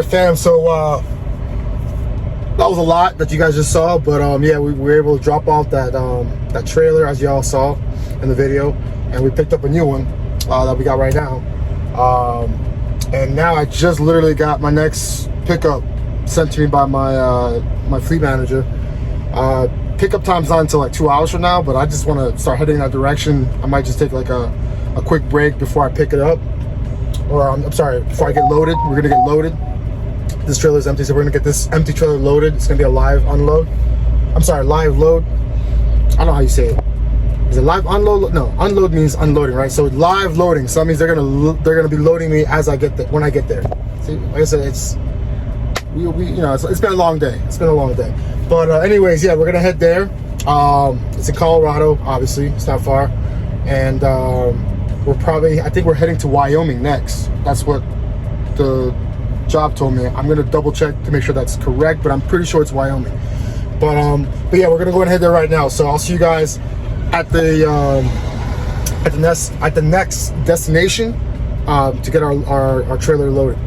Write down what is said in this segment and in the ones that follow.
fam, so that was a lot that you guys just saw, but yeah, we were able to drop off that trailer, as y'all saw in the video, and we picked up a new one that we got right now. And now I just literally got my next pickup sent to me by my fleet manager. Pickup time's not until like 2 hours from now, but I just want to start heading in that direction. I might just take like a quick break before I pick it up, or I'm sorry, before I get loaded. We're gonna get loaded. This trailer is empty, so we're gonna get this empty trailer loaded. It's gonna be a live unload. I'm sorry, live load. I don't know how you say it. Is it live unload? No, unload means unloading, right? So live loading. So that means they're gonna be loading me as I get there, when I get there. See, like I said, it's you know, it's been a long day. It's been a long day. But anyways, yeah, we're gonna head there. It's in Colorado, obviously. It's not far, and I think we're heading to Wyoming next. That's what the job told me. I'm gonna double check to make sure that's correct, but I'm pretty sure it's Wyoming. But yeah, we're gonna go ahead there right now. So I'll see you guys at the next destination to get our trailer loaded.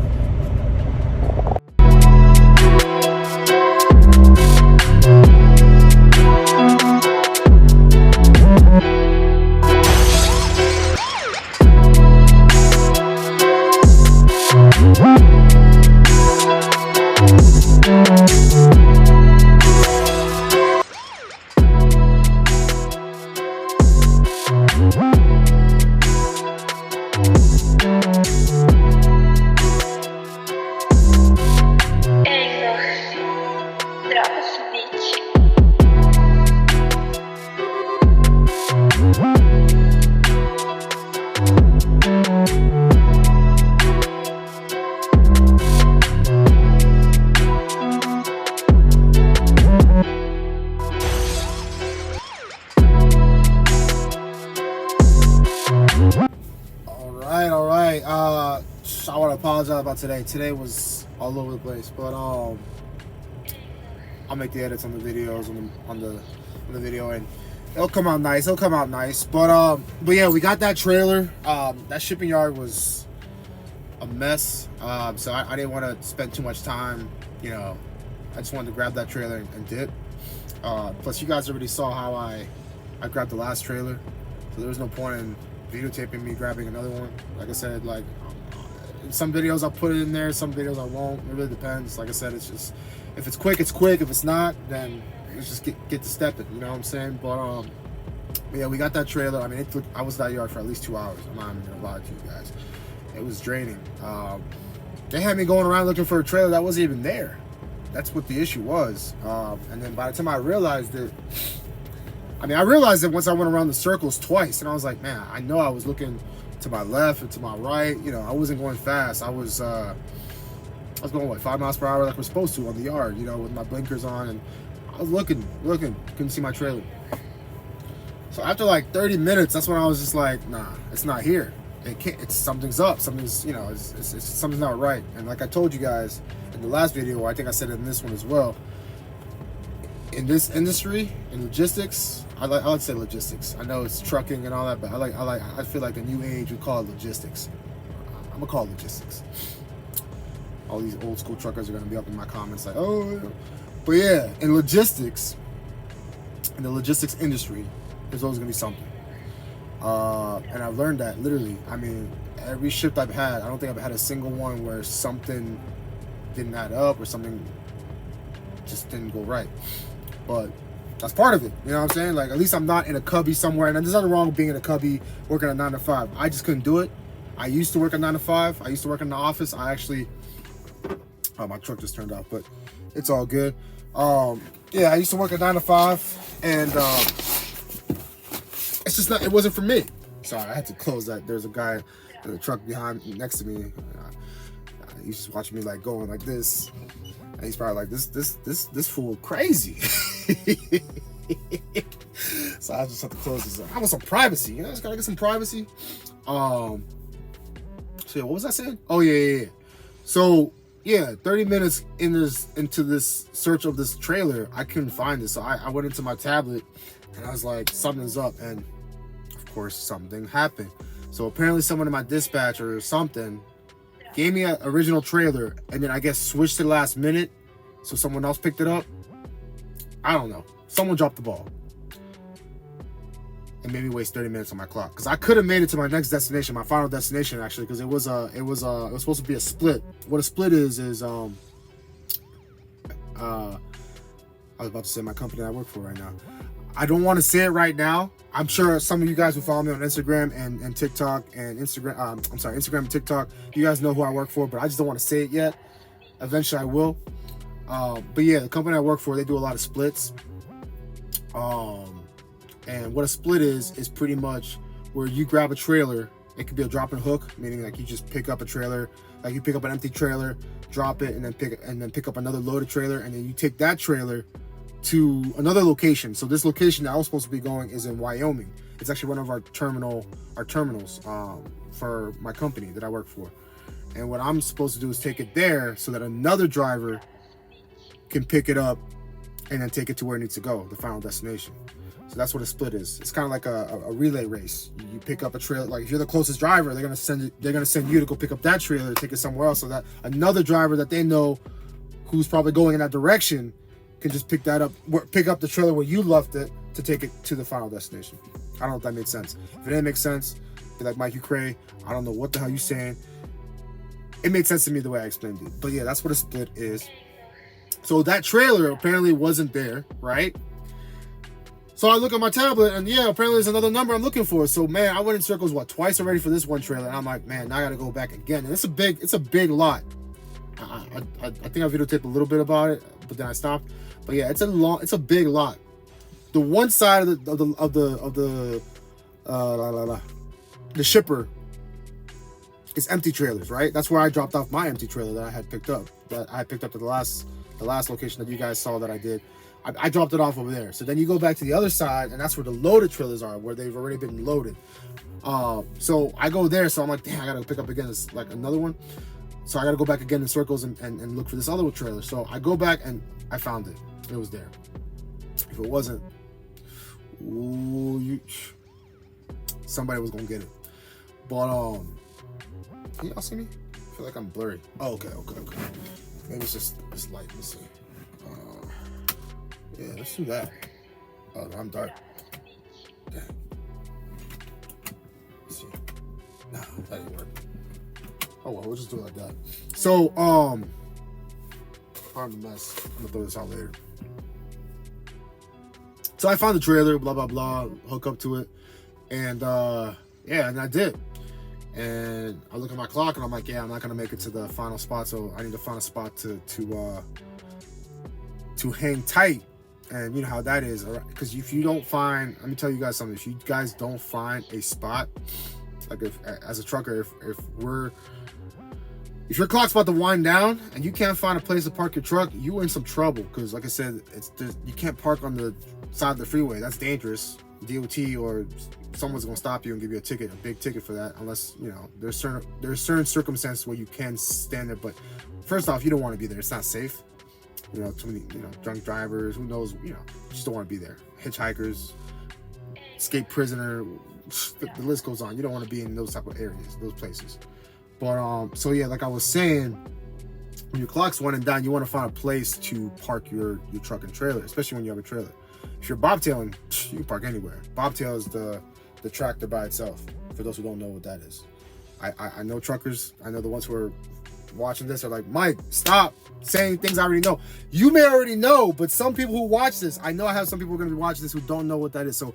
I want to apologize about today. Today was all over the place, but I'll make the edits on the videos on the video, and it'll come out nice. But yeah, we got that trailer. That shipping yard was a mess, so I didn't want to spend too much time. You know, I just wanted to grab that trailer and dip. Plus, you guys already saw how I grabbed the last trailer, so there was no point in videotaping me grabbing another one. Like I said, like, some videos I'll put it in there, some videos I won't. It really depends. Like I said, it's just, if it's quick, it's quick. If it's not, then let's just get to stepping. You know what I'm saying? But yeah, we got that trailer. I mean, I was at that yard for at least 2 hours. I'm not even gonna lie to you guys. It was draining. They had me going around looking for a trailer that wasn't even there. That's what the issue was. And then by the time I realized it, I realized it once I went around the circles twice, and I was like, man, I know I was looking to my left and to my right. You know, I wasn't going fast. I was going what, 5 miles per hour like we're supposed to on the yard, you know, with my blinkers on, and I was looking, couldn't see my trailer. So after like 30 minutes, that's when I was just like, nah, it's not here. It can't. It's something's up. Something's, you know, it's something's not right. And like I told you guys in the last video, I think I said it in this one as well. In this industry, in logistics, I like to say logistics. I know it's trucking and all that, but I feel like the new age would call it logistics. I'm gonna call it logistics. All these old school truckers are gonna be up in my comments like, oh, but yeah, in logistics, in the logistics industry, there's always gonna be something. And I've learned that literally. I mean, every shift I've had, I don't think I've had a single one where something didn't add up or something just didn't go right. But that's part of it, you know what I'm saying? Like, at least I'm not in a cubby somewhere, and there's nothing wrong with being in a cubby working a 9 to 5. I just couldn't do it. I used to work a 9 to 5. I used to work in the office. I actually, oh, my truck just turned off, but it's all good. Yeah, I used to work a 9 to 5, and it's just not, it wasn't for me. Sorry, I had to close that. There's a guy in the truck next to me. He's just watching me like going like this. And he's probably like, this fool crazy. So I just have to close this up. I want some privacy, you know, just gotta get some privacy. So yeah, what was I saying? Oh yeah. So yeah, 30 minutes into this search of this trailer, I couldn't find it. So I went into my tablet and I was like, something's up, and of course something happened. So apparently someone in my dispatch or something gave me an original trailer, and then I guess switched to the last minute, so someone else picked it up. I don't know. Someone dropped the ball and made me waste 30 minutes on my clock, because I could have made it to my next destination, my final destination actually, because it was supposed to be a split. What a split is I was about to say my company I work for right now. I don't want to say it right now. I'm sure some of you guys who follow me on Instagram and TikTok and Instagram and TikTok, you guys know who I work for, but I just don't want to say it yet. Eventually I will. But yeah, the company I work for, they do a lot of splits. And what a split is pretty much where you grab a trailer. It could be a drop and hook, meaning like you just pick up a trailer, like you pick up an empty trailer, drop it, and then pick up another loaded trailer, and then you take that trailer to another location. So this location that I was supposed to be going is in Wyoming. It's actually one of our terminals for my company that I work for. And what I'm supposed to do is take it there so that another driver can pick it up and then take it to where it needs to go, the final destination. So that's what a split is. It's kind of like a relay race. You pick up a trailer, like if you're the closest driver, they're gonna send you to go pick up that trailer, take it somewhere else, so that another driver that they know who's probably going in that direction can just pick that up, pick up the trailer where you left it to take it to the final destination. I don't know if that made sense. If it didn't make sense, be like, Mike, you cray. I don't know what the hell you saying. It made sense to me the way I explained it. But yeah, that's what a split is. So that trailer apparently wasn't there, right? So I look at my tablet, and yeah, apparently there's another number I'm looking for. So man, I went in circles twice already for this one trailer, and I'm like, man, now I gotta go back again. And it's a big lot. I think I videotaped a little bit about it, but then I stopped. But yeah, it's a big lot. The one side of the shipper is empty trailers, right? That's where I dropped off my empty trailer that I had picked up. That I picked up to the last location that you guys saw that I did. I dropped it off over there. So then you go back to the other side, and that's where the loaded trailers are, where they've already been loaded. So I go there, so I'm like, damn, I gotta pick up again. It's like another one. So I gotta go back again in circles and look for this other trailer. So I go back and I found it. It was there. If it wasn't, somebody was gonna get it. But can y'all see me? I feel like I'm blurry. Oh, okay. Maybe it's just this light. Let's see. Yeah, let's do that. Oh, no, I'm dark. Dang. Let's see. Nah, that didn't work. Oh well, we'll just do it like that. So, pardon the mess. I'm gonna throw this out later. So I found the trailer, blah blah blah, hook up to it, and yeah, and I did. And I look at my clock, and I'm like, yeah, I'm not gonna make it to the final spot, so I need to find a spot to hang tight. And you know how that is, because if you don't find, let me tell you guys something. If you guys don't find a spot, like if as a trucker, if your clock's about to wind down and you can't find a place to park your truck, you in some trouble. Because like I said, you can't park on the side of the freeway. That's dangerous. DOT or someone's gonna stop you and give you a big ticket for that. Unless, you know, there's certain circumstances where you can stand there. But first off, you don't want to be there. It's not safe. You know, too many, drunk drivers, who knows, you just don't want to be there. Hitchhikers, escaped prisoner, the list goes on. You don't want to be in those type of areas, those places. But, so yeah, like I was saying, when your clock's winding down, you want to find a place to park your truck and trailer, especially when you have a trailer. If you're bobtailing, you can park anywhere. Bobtail is the tractor by itself, for those who don't know what that is. I know truckers, I know the ones who are watching this are like, Mike, stop saying things I already know. You may already know, but some people who watch this, I know I have some people who are going to be watching this who don't know what that is. So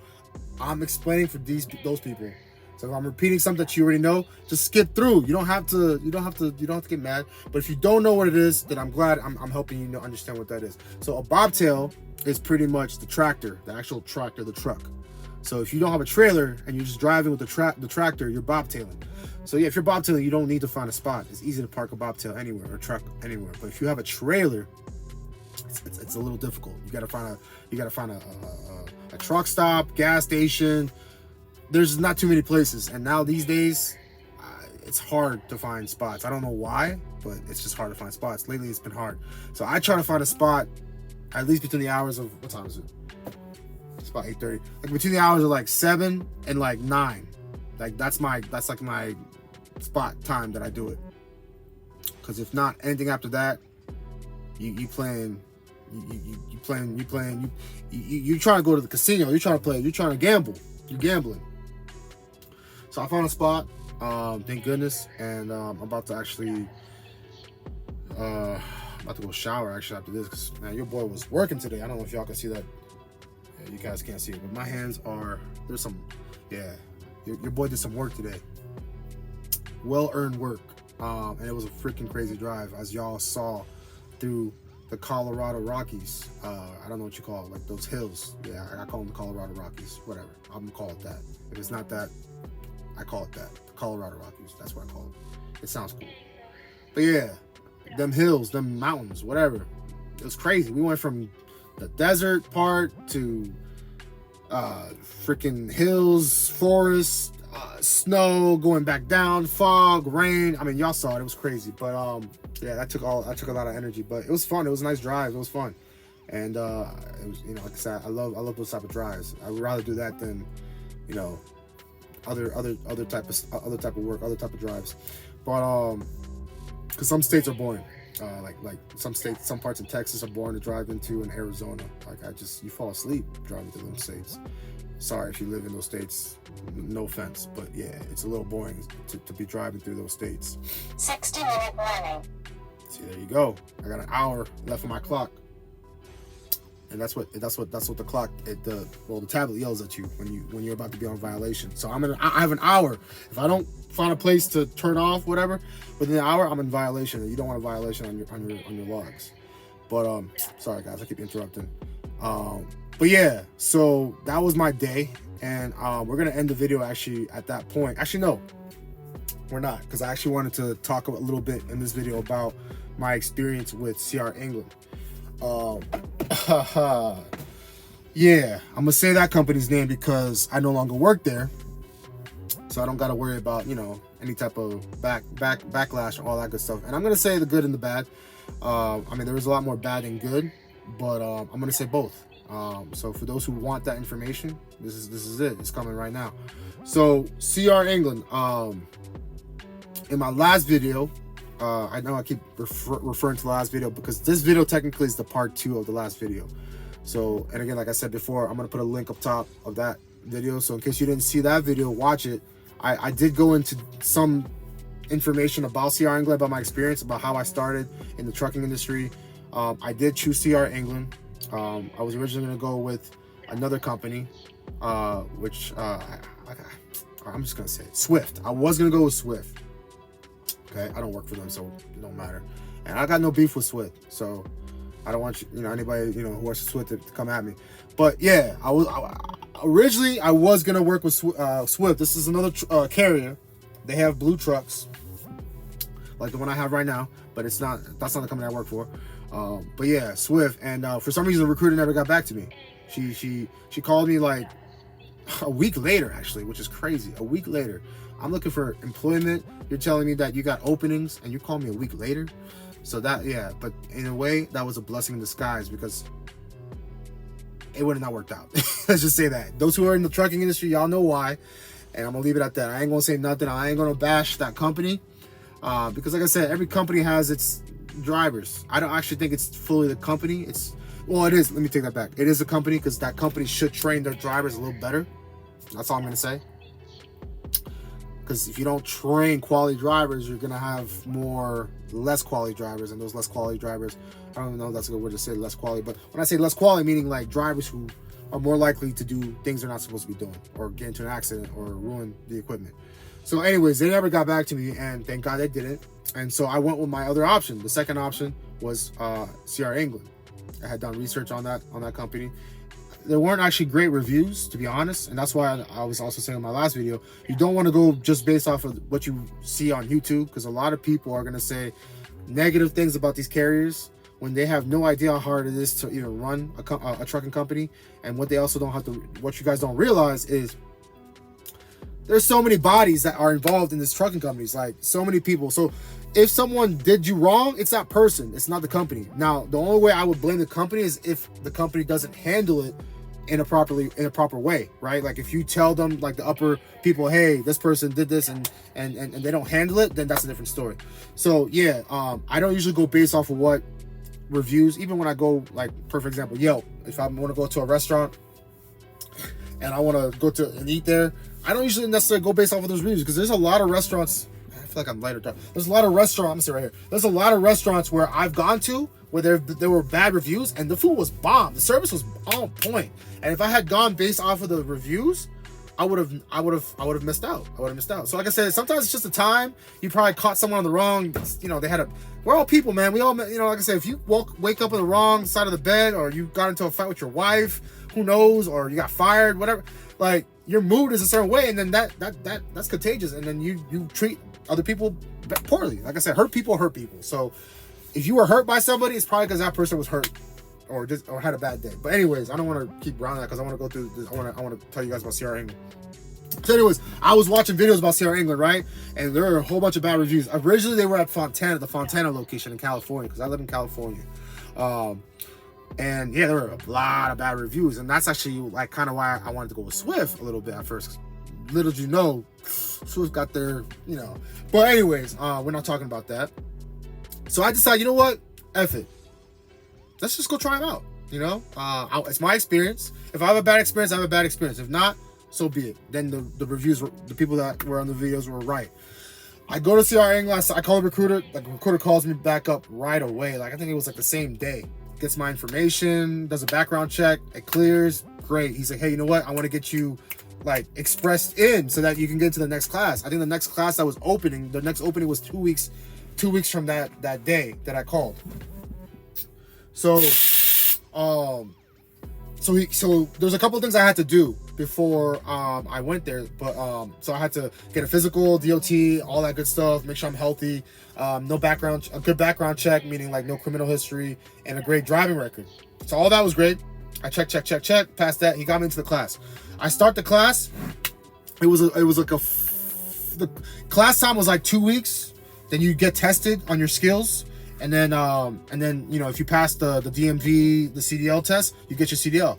I'm explaining for those people. So if I'm repeating something that you already know, just skip through. You don't have to get mad. But if you don't know what it is, then I'm glad I'm helping you understand what that is. So a bobtail is pretty much the tractor, the actual tractor, the truck. So if you don't have a trailer and you're just driving with the tractor, you're bobtailing. So yeah, if you're bobtailing, you don't need to find a spot. It's easy to park a bobtail anywhere or truck anywhere. But if you have a trailer, it's a little difficult. You gotta find a truck stop, gas station. There's not too many places, and now these days, it's hard to find spots. I don't know why, but it's just hard to find spots. Lately, it's been hard. So I try to find a spot at least between the hours of, what time is it? It's about 8:30. Like between the hours of like 7 and like 9. Like that's like my spot time that I do it. Because if not, anything after that, you trying to go to the casino, you're trying to gamble, you're gambling. So I found a spot, thank goodness, and I'm about to actually go shower actually after this, because man, your boy was working today. I don't know if y'all can see that. Yeah, you guys can't see it, but my hands are, there's some, yeah, your boy did some work today, well-earned work. And it was a freaking crazy drive, as y'all saw, through the Colorado Rockies. I don't know what you call it, like those hills. Yeah, I call them the Colorado Rockies, whatever. I'm gonna call it that. If it's not that, I call it that. The Colorado Rockies, that's what I call it. It sounds cool. But yeah, them hills, them mountains, whatever. It was crazy. We went from the desert part to freaking hills, forests, snow, going back down, fog, rain. I mean, y'all saw it. It was crazy. But yeah, that took a lot of energy. But it was fun. It was a nice drive. It was fun. And it was, you know, like I said, I love those type of drives. I would rather do that than, you know, other type of work, other type of drives. But because some states are boring. Like some states, some parts of Texas are boring to drive into, and Arizona. Like you fall asleep driving through them states. Sorry if you live in those states, no offense, but yeah, it's a little boring to be driving through those states. 60-minute warning. See, there you go. I got an hour left on my clock, and that's what the clock, the tablet yells at you when you're about to be on violation. So I have an hour. If I don't find a place to turn off whatever within an hour, I'm in violation, and you don't want a violation on your logs. But sorry guys, I keep interrupting. But yeah, so that was my day, and we're gonna end the video actually at that point. Actually, no, we're not, because I actually wanted to talk a little bit in this video about my experience with CR England. Yeah, I'm gonna say that company's name because I no longer work there, so I don't gotta worry about, you know, any type of backlash and all that good stuff. And I'm gonna say the good and the bad. I mean, there was a lot more bad than good, but I'm gonna say both. So for those who want that information, this is it. It's coming right now. So CR England. In my last video, I know I keep referring to the last video because this video technically is the part 2 of the last video. So, and again, like I said before, I'm gonna put a link up top of that video. So in case you didn't see that video, watch it. I did go into some information about CR England, about my experience, about how I started in the trucking industry. I did choose CR England. I was originally going to go with another company, which I'm just going to say it, Swift. I was going to go with Swift. Okay, I don't work for them, so it don't matter. And I got no beef with Swift, so I don't want anybody who works for Swift to come at me. But yeah, originally I was going to work with Swift. This is another carrier. They have blue trucks, like the one I have right now, but that's not the company I work for. But yeah, Swift, and for some reason the recruiter never got back to me. She called me like a week later, actually, which is crazy. A week later, I'm looking for employment. You're telling me that you got openings, and you call me a week later. So that, yeah, but in a way, that was a blessing in disguise, because it would have not worked out. Let's just say that. Those who are in the trucking industry, y'all know why, and I'm gonna leave it at that. I ain't gonna say nothing. I ain't gonna bash that company, because like I said, every company has its drivers. I don't actually think it's fully the company. Well, it is. Let me take that back. It is a company, because that company should train their drivers a little better. That's all I'm gonna say. Because if you don't train quality drivers, you're gonna have less quality drivers, and those less quality drivers, I don't know if that's a good word to say, less quality, but when I say less quality, meaning like drivers who are more likely to do things they're not supposed to be doing, or get into an accident, or ruin the equipment. So anyways, they never got back to me, and thank God they didn't. And so I went with my other option. The second option was CR England. I had done research on that company. There weren't actually great reviews, to be honest, and that's why I was also saying in my last video, you don't want to go just based off of what you see on YouTube, because a lot of people are going to say negative things about these carriers when they have no idea how hard it is to even run a trucking company. And what they also what you guys don't realize is there's so many bodies that are involved in this trucking companies, like so many people. So if someone did you wrong, it's that person, it's not the company. Now, the only way I would blame the company is if the company doesn't handle it in a proper way, right? Like if you tell them, like the upper people, hey, this person did this, and they don't handle it, then that's a different story. So yeah, I don't usually go based off of what reviews. Even when I go, like, perfect example, Yelp. If I want to go to a restaurant and I want to go to and eat there, I don't usually necessarily go based off of those reviews, because there's a lot of restaurants. I feel like I'm lighter. There's a lot of restaurants. I'm gonna say right here. There's a lot of restaurants where I've gone to where there were bad reviews and the food was bomb. The service was on point. And if I had gone based off of the reviews, I would have missed out. So like I said, sometimes it's just the time. You probably caught someone on the wrong. We're all people, man. We all, like I said, if you wake up on the wrong side of the bed, or you got into a fight with your wife, who knows, or you got fired, whatever. Like, your mood is a certain way, and then that's contagious, and then you treat other people poorly. Like I said, hurt people. So if you were hurt by somebody, it's probably because that person was hurt or had a bad day. But anyways, I don't want to keep rounding that, because I want to go through this. I want to tell you guys about Sierra England. So anyways, I was watching videos about Sierra England, right? And there were a whole bunch of bad reviews. Originally, they were at the Fontana location in California, because I live in California. And yeah, there were a lot of bad reviews, and that's actually like kind of why I wanted to go with Swift a little bit at first. Little did you know, Swift got their, But anyways, we're not talking about that. So I decided, you know what? F it. Let's just go try them out. It's my experience. If I have a bad experience, I have a bad experience. If not, so be it. Then the reviews, the people that were on the videos were right. I go to Sierra England. I call the recruiter. The recruiter calls me back up right away. Like, I think it was like the same day. Gets my information, does a background check, it clears, great. He's like, hey, you know what? I want to get you like expressed in so that you can get to the next class. I think the next class that was opening, the next opening was 2 weeks from that day that I called. So there's a couple of things I had to do before I went there, but so I had to get a physical, DOT, all that good stuff, make sure I'm healthy, a good background check, meaning like no criminal history, and a great driving record. So all that was great. I check, passed that. He got me into the class. I start the class. It was like the class time was like 2 weeks. Then you get tested on your skills. And then if you pass the DMV, the CDL test, you get your CDL,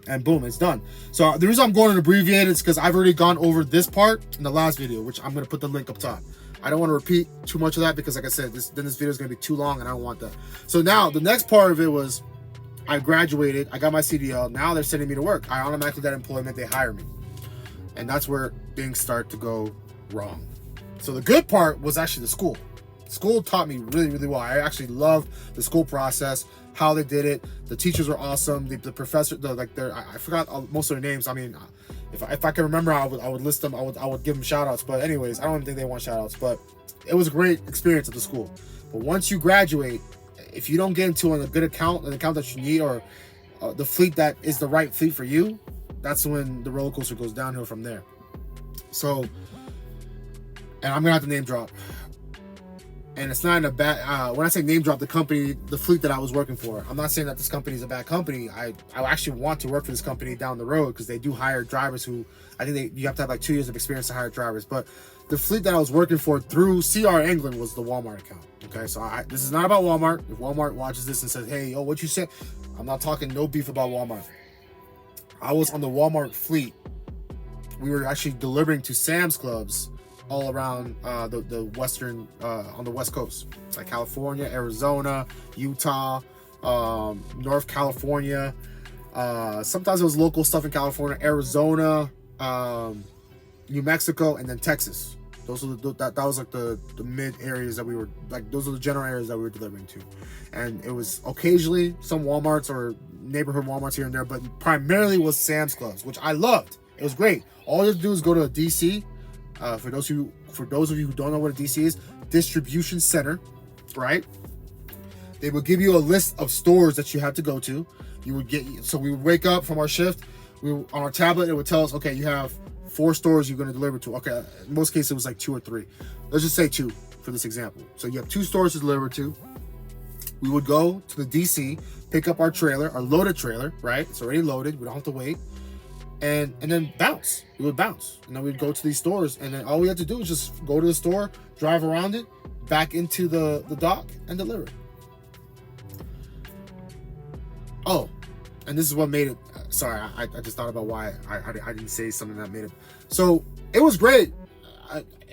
and boom, it's done. So the reason I'm going to abbreviate it is because I've already gone over this part in the last video, which I'm going to put the link up top. I don't want to repeat too much of that, because like I said, this video is going to be too long, and I don't want that. So now the next part of it was, I graduated, I got my CDL. Now they're sending me to work. I automatically get employment. They hire me, and that's where things start to go wrong. So the good part was actually the school. School taught me really, really well. I actually loved the school process, how they did it. The teachers were awesome. The professor, I forgot most of their names. I mean, if I can remember, I would list them. I would give them shout outs. But anyways, I don't even think they want shout outs. But it was a great experience at the school. But once you graduate, if you don't get into an account that you need, or the fleet that is the right fleet for you, that's when the roller coaster goes downhill from there. So, and I'm gonna have to name drop. And it's not in a bad, when I say name drop the company, the fleet that I was working for, I'm not saying that this company is a bad company. I actually want to work for this company down the road, because they do hire drivers who, I think you have to have like 2 years of experience to hire drivers. But the fleet that I was working for through CR England was the Walmart account. Okay, so this is not about Walmart. If Walmart watches this and says, hey, what you said, I'm not talking no beef about Walmart. I was on the Walmart fleet. We were actually delivering to Sam's Clubs all around the western, on the West Coast. It's like California, Arizona, Utah, North California. Sometimes it was local stuff in California, Arizona, New Mexico, and then Texas. Those are that was like the mid areas that we were, like, those are the general areas that we were delivering to. And it was occasionally some Walmarts or neighborhood Walmarts here and there, but primarily was Sam's Clubs, which I loved. It was great. All you have to do is go to a DC. For those of you who don't know what a DC is, distribution center, right? They would give you a list of stores that you had to go to. We would wake up from our shift. On our tablet, it would tell us, okay, you have 4 stores you're going to deliver to. Okay, in most cases it was like 2 or 3. Let's just say 2 for this example. So you have 2 stores to deliver to. We would go to the DC, pick up our trailer, our loaded trailer, right? It's already loaded. We don't have to wait. And then bounce. We would bounce. And then we'd go to these stores. And then all we had to do is just go to the store, drive around it, back into the dock, and deliver it. Oh, and this is what made it sorry, I just thought about why I didn't say something that made it. So it was great.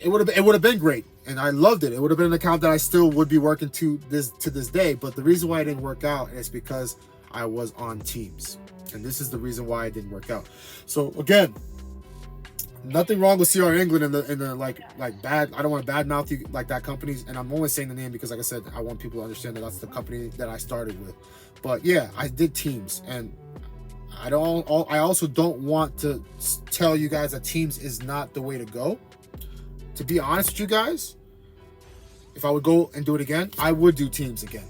It would have been great, and I loved it. It would have been an account that I still would be working to this day. But the reason why it didn't work out is because I was on teams, and this is the reason why it didn't work out. So again, nothing wrong with CR England in the like bad. I don't want to badmouth you like that companies, and I'm only saying the name because, like I said, I want people to understand that that's the company that I started with. But yeah, I did teams, and I also don't want to tell you guys that teams is not the way to go. To be honest with you guys, if I would go and do it again, I would do teams again.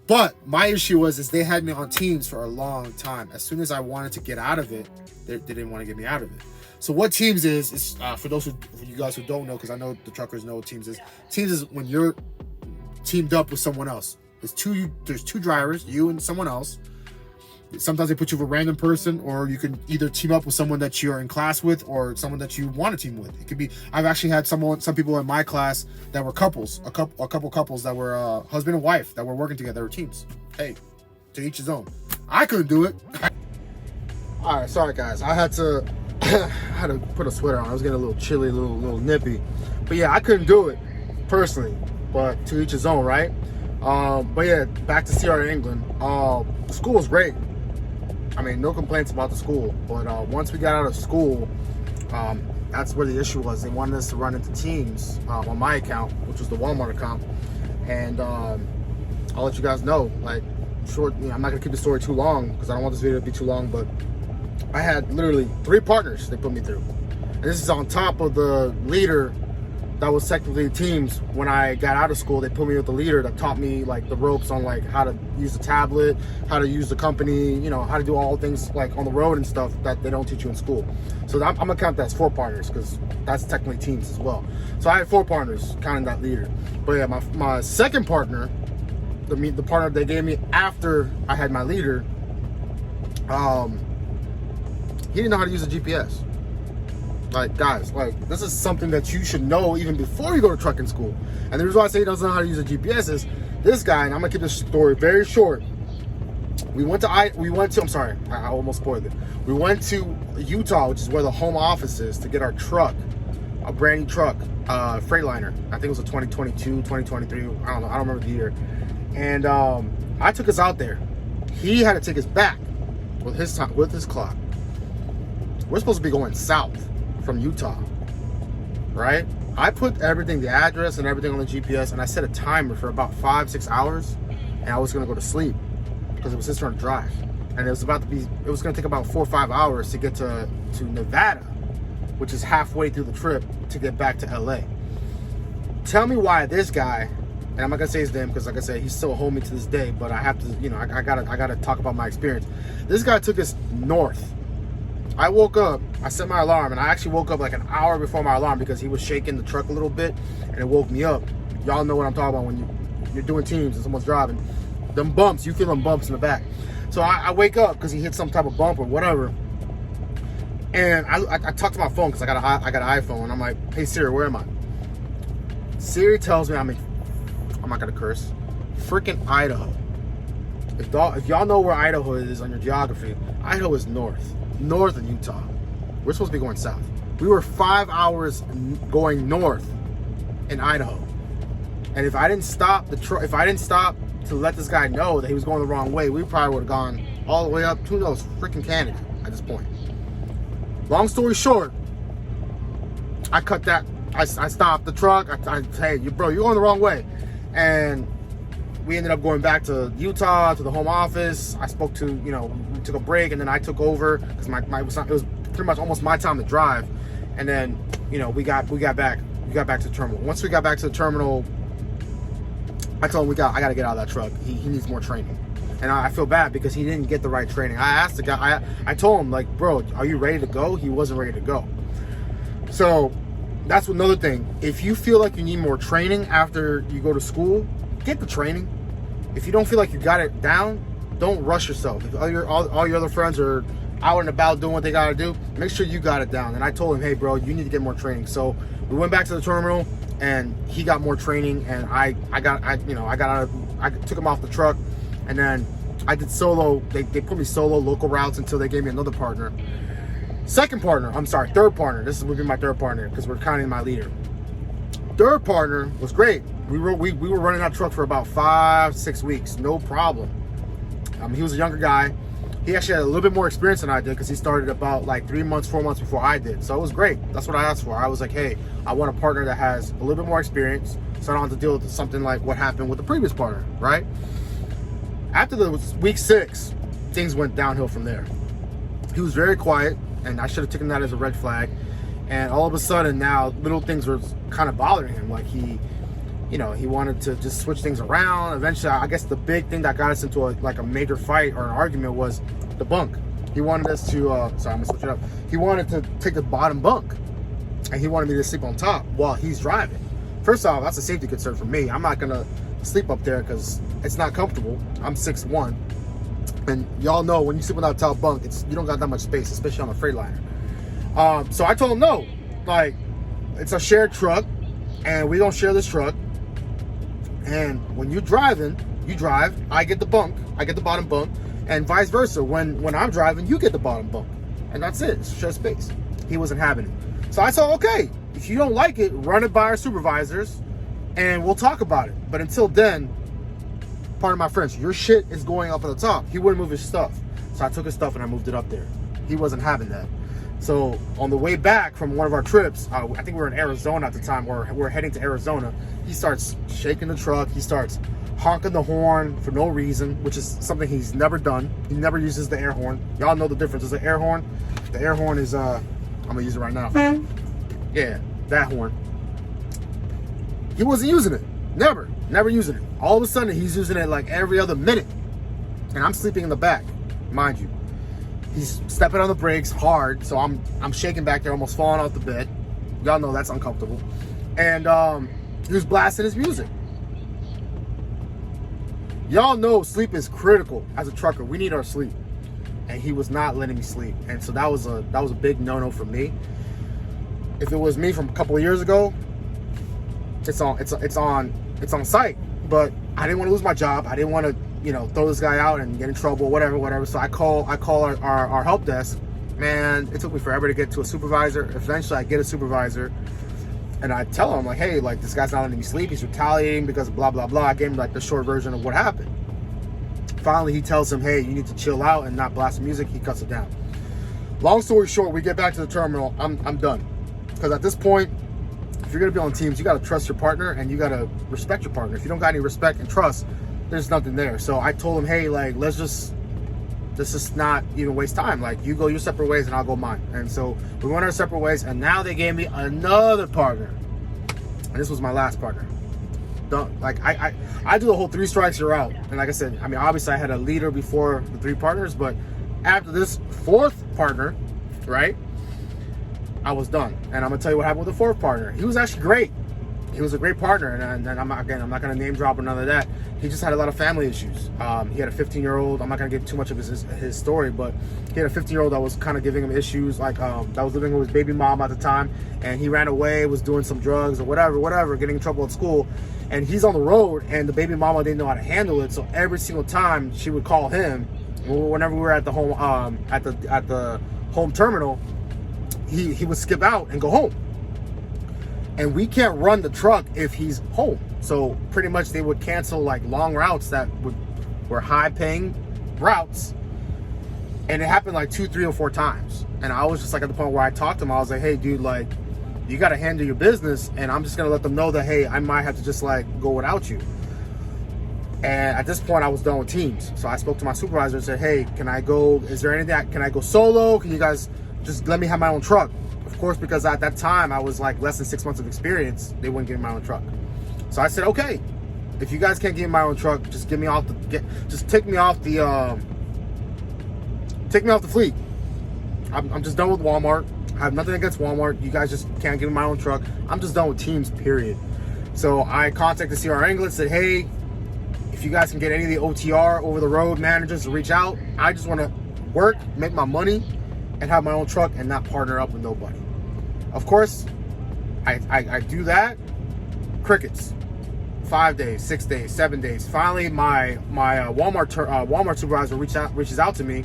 But my issue is they had me on teams for a long time. As soon as I wanted to get out of it, they didn't want to get me out of it. So what teams is for you guys who don't know, because I know the truckers know what teams is. Teams is when you're teamed up with someone else. There's two drivers, you and someone else. Sometimes they put you with a random person, or you can either team up with someone that you're in class with or someone that you want to team with. It could be, I've actually had some people in my class that were couples, a couple couples that were husband and wife that were working together, were teams. Hey, to each his own. I couldn't do it. All right, sorry guys. I had to put a sweater on. I was getting a little chilly, a little nippy. But yeah, I couldn't do it personally, but to each his own, right? But yeah, back to CR England. The school was great. I mean, no complaints about the school, but once we got out of school, that's where the issue was. They wanted us to run into teams on my account, which was the Walmart account, and I'll let you guys know. Like, I'm not gonna keep the story too long because I don't want this video to be too long. But I had literally 3 partners they put me through, and this is on top of the leader that was technically teams. When I got out of school, they put me with the leader that taught me like the ropes on like how to use the tablet, how to use the company, you know, how to do all things like on the road and stuff that they don't teach you in school. So I'm gonna count that as 4 partners because that's technically teams as well. So I had 4 partners counting that leader. But yeah, my second partner, the partner they gave me after I had my leader, he didn't know how to use a GPS. Like, guys, like, this is something that you should know even before you go to trucking school. And the reason why I say he doesn't know how to use a GPS is this guy, and I'm gonna keep this story very short. I'm sorry, I almost spoiled it. We went to Utah, which is where the home office is, to get our truck, a brand new truck, Freightliner. I think it was a 2022, 2023, I don't remember the year. And I took us out there. He had to take us back with his clock. We're supposed to be going south from Utah, right? I put everything, the address and everything on the GPS, and I set a timer for about 5-6 hours, and I was gonna go to sleep because it was his turn to drive, and it was gonna take about 4 or 5 hours to get to Nevada, which is halfway through the trip to get back to LA. Tell me why this guy, and I'm not gonna say his name because, like I said, he's still a homie to this day, but I have to, you know, I gotta talk about my experience. This guy took us north. I woke up, I set my alarm, and I actually woke up like an hour before my alarm because he was shaking the truck a little bit, and it woke me up. Y'all know what I'm talking about when you're doing teams and someone's driving. Them bumps, you feel them bumps in the back. So I wake up because he hit some type of bump or whatever, and I talk to my phone because I got an iPhone, and I'm like, hey Siri, where am I? Siri tells me I'm not gonna curse, freaking Idaho. If y'all know where Idaho is on your geography, Idaho is north of Utah. We're supposed to be going south. We were 5 hours going north in Idaho, and if I didn't stop to let this guy know that he was going the wrong way, we probably would have gone all the way up to those freaking Canada at this point. Long story short, I cut that. I stopped the truck. Hey, bro, you're going the wrong way, and we ended up going back to Utah, to the home office. I spoke to, you know, we took a break, and then I took over because it was pretty much almost my time to drive. And then, you know, we got back to the terminal. Once we got back to the terminal, I told him I got to get out of that truck. He needs more training. And I feel bad because he didn't get the right training. I asked the guy, I told him, like, bro, are you ready to go? He wasn't ready to go. So that's another thing. If you feel like you need more training after you go to school, get the training. If you don't feel like you got it down, don't rush yourself. If all your other friends are out and about doing what they gotta do, make sure you got it down. And I told him, hey bro, you need to get more training. So we went back to the terminal, and he got more training, and I took him off the truck, and then I did solo. They put me solo local routes until they gave me another partner. Third partner. This would be my third partner because we're counting my leader. Third partner was great. We were running that truck for about 5-6 weeks, no problem. He was a younger guy. He actually had a little bit more experience than I did because he started about like 4 months before I did. So it was great. That's what I asked for. I was like, hey, I want a partner that has a little bit more experience so I don't have to deal with something like what happened with the previous partner, right? After the week 6, things went downhill from there. He was very quiet, and I should have taken that as a red flag. And all of a sudden now, little things were kind of bothering him. Like he wanted to just switch things around. Eventually, I guess the big thing that got us into a major fight or an argument was the bunk. He wanted us to, I'm gonna switch it up. He wanted to take the bottom bunk, and he wanted me to sleep on top while he's driving. First off, that's a safety concern for me. I'm not gonna sleep up there because it's not comfortable. I'm 6'1", and y'all know when you sleep on that top bunk, you don't got that much space, especially on a Freightliner. So I told him no, like it's a shared truck, and we don't share this truck. And when you're driving, you drive. I get the bottom bunk, and vice versa. When I'm driving, you get the bottom bunk, and that's it. It's shared space. He wasn't having it, so I said, okay, if you don't like it, run it by our supervisors, and we'll talk about it. But until then, pardon my French, your shit is going up at the top. He wouldn't move his stuff, so I took his stuff and I moved it up there. He wasn't having that. So on the way back from one of our trips, I think we were in Arizona at the time, or we're heading to Arizona, he starts shaking the truck. He starts honking the horn for no reason, which is something he's never done. He never uses the air horn. Y'all know the difference. There's an air horn. The air horn is, I'm gonna use it right now. Yeah, that horn. He wasn't using it. Never using it. All of a sudden, he's using it like every other minute. And I'm sleeping in the back, mind you. He's stepping on the brakes hard, so I'm shaking back there, almost falling off the bed. Y'all know that's uncomfortable. And he was blasting his music. Y'all know sleep is critical as a trucker. We need our sleep, and he was not letting me sleep. And so that was a big no-no for me. If it was me from a couple of years ago, it's on site. But I didn't want to lose my job. I didn't want to throw this guy out and get in trouble, whatever. So I call our help desk. Man, it took me forever to get to a supervisor. Eventually I get a supervisor, and I tell him, like, hey, like, this guy's not letting me sleep. He's retaliating because of blah, blah, blah. I gave him like the short version of what happened. Finally, he tells him, hey, you need to chill out and not blast the music. He cuts it down. Long story short, we get back to the terminal. I'm done. Because at this point, if you're going to be on teams, you got to trust your partner, and you got to respect your partner. If you don't got any respect and trust, there's nothing there. So I told him, hey, like, let's just not even waste time. Like, you go your separate ways and I'll go mine. And so we went our separate ways, and now they gave me another partner. And this was my last partner. I do the whole 3 strikes, you're out. And like I said, I mean, obviously I had a leader before the 3 partners, but after this 4th partner, right, I was done. And I'm gonna tell you what happened with the 4th partner. He was actually great. He was a great partner, and I'm not gonna name drop or none of that. He just had a lot of family issues. He had a 15-year-old. I'm not gonna give too much of his story, but he had a 15-year-old that was kind of giving him issues, like that was living with his baby mom at the time, and he ran away, was doing some drugs or whatever, getting in trouble at school, and he's on the road, and the baby mama didn't know how to handle it, so every single time she would call him, whenever we were at the home at the home terminal, he would skip out and go home. And we can't run the truck if he's home. So pretty much they would cancel like long routes that were high paying routes. And it happened like 2, 3, or 4 times. And I was just like at the point where I talked to him, I was like, hey dude, like, you got to handle your business. And I'm just going to let them know that, hey, I might have to just like go without you. And at this point I was done with teams. So I spoke to my supervisor and said, hey, can I go, is there anything, can I go solo? Can you guys just let me have my own truck? Of course, because at that time I was like less than 6 months of experience, they wouldn't give me my own truck. So I said, okay, if you guys can't give me my own truck, just take me off the fleet. I'm just done with Walmart. I have nothing against Walmart. You guys just can't give me my own truck. I'm just done with teams, period. So I contacted CR England, said, hey, if you guys can get any of the OTR over the road managers to reach out, I just want to work, make my money, and have my own truck and not partner up with nobody. Of course, I do that. Crickets. 5 days, 6 days, 7 days. Finally, my Walmart supervisor reaches out to me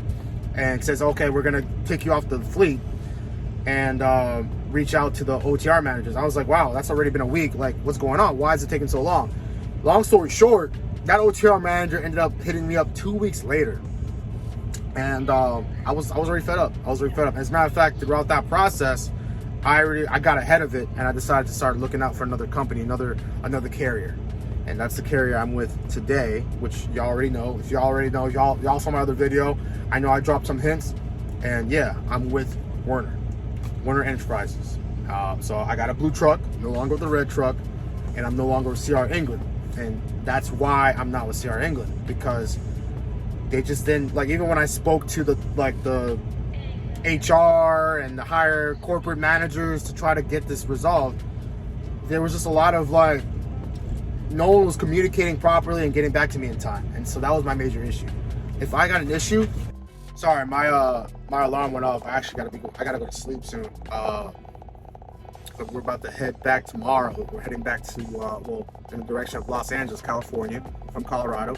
and says, okay, we're gonna take you off the fleet and reach out to the OTR managers. I was like, wow, that's already been a week. Like, what's going on? Why is it taking so long? Long story short, that OTR manager ended up hitting me up 2 weeks later. And I was already fed up. As a matter of fact, throughout that process, I got ahead of it, and I decided to start looking out for another company, another carrier. And that's the carrier I'm with today, which y'all already know. If y'all already know, y'all saw my other video. I know I dropped some hints. And yeah, I'm with Werner Enterprises. So I got a blue truck, no longer with the red truck, and I'm no longer with CR England. And that's why I'm not with CR England, because they just didn't, like, even when I spoke to the HR and the higher corporate managers to try to get this resolved, there was just a lot of, like, no one was communicating properly and getting back to me in time. And so that was my major issue. If I got an issue, sorry, my alarm went off. I gotta go to sleep soon. But we're about to head back tomorrow. We're heading back to in the direction of Los Angeles, California, from Colorado,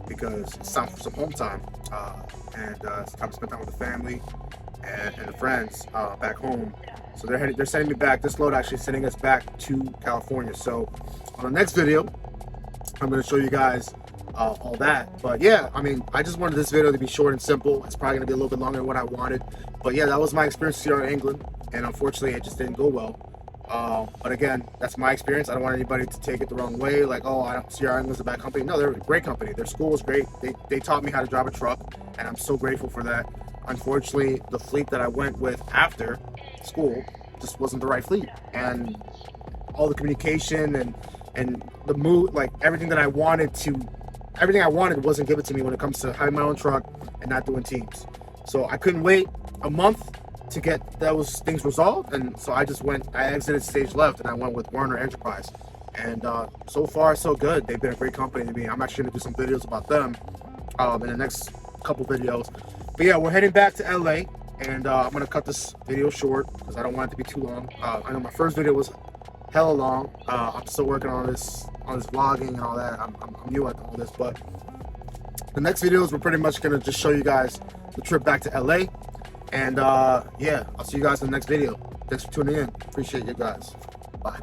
because it's time for some home time, and it's time to spend time with the family and the friends back home. So they're sending me back. This load actually sending us back to California. So on the next video, I'm going to show you guys all that. But yeah, I mean, I just wanted this video to be short and simple. It's probably going to be a little bit longer than what I wanted. But yeah, that was my experience here in England. And unfortunately, it just didn't go well. But again, that's my experience. I don't want anybody to take it the wrong way. Like, oh, I don't see CR England's a bad company. No, they're a great company. Their school was great. They taught me how to drive a truck, and I'm so grateful for that. Unfortunately, the fleet that I went with after school just wasn't the right fleet. And all the communication and the mood, like everything I wanted wasn't given to me when it comes to having my own truck and not doing teams. So I couldn't wait a month to get those things resolved, and so I exited stage left, and I went with Werner Enterprise. And so far so good. They've been a great company to me. I'm actually gonna do some videos about them in the next couple videos. But yeah, we're heading back to LA, and I'm gonna cut this video short because I don't want it to be too long. I know my first video was hella long. I'm still working on this vlogging and all that. I'm new at all this, but the next videos we're pretty much gonna just show you guys the trip back to LA. And yeah, I'll see you guys in the next video. Thanks for tuning in. Appreciate you guys. Bye.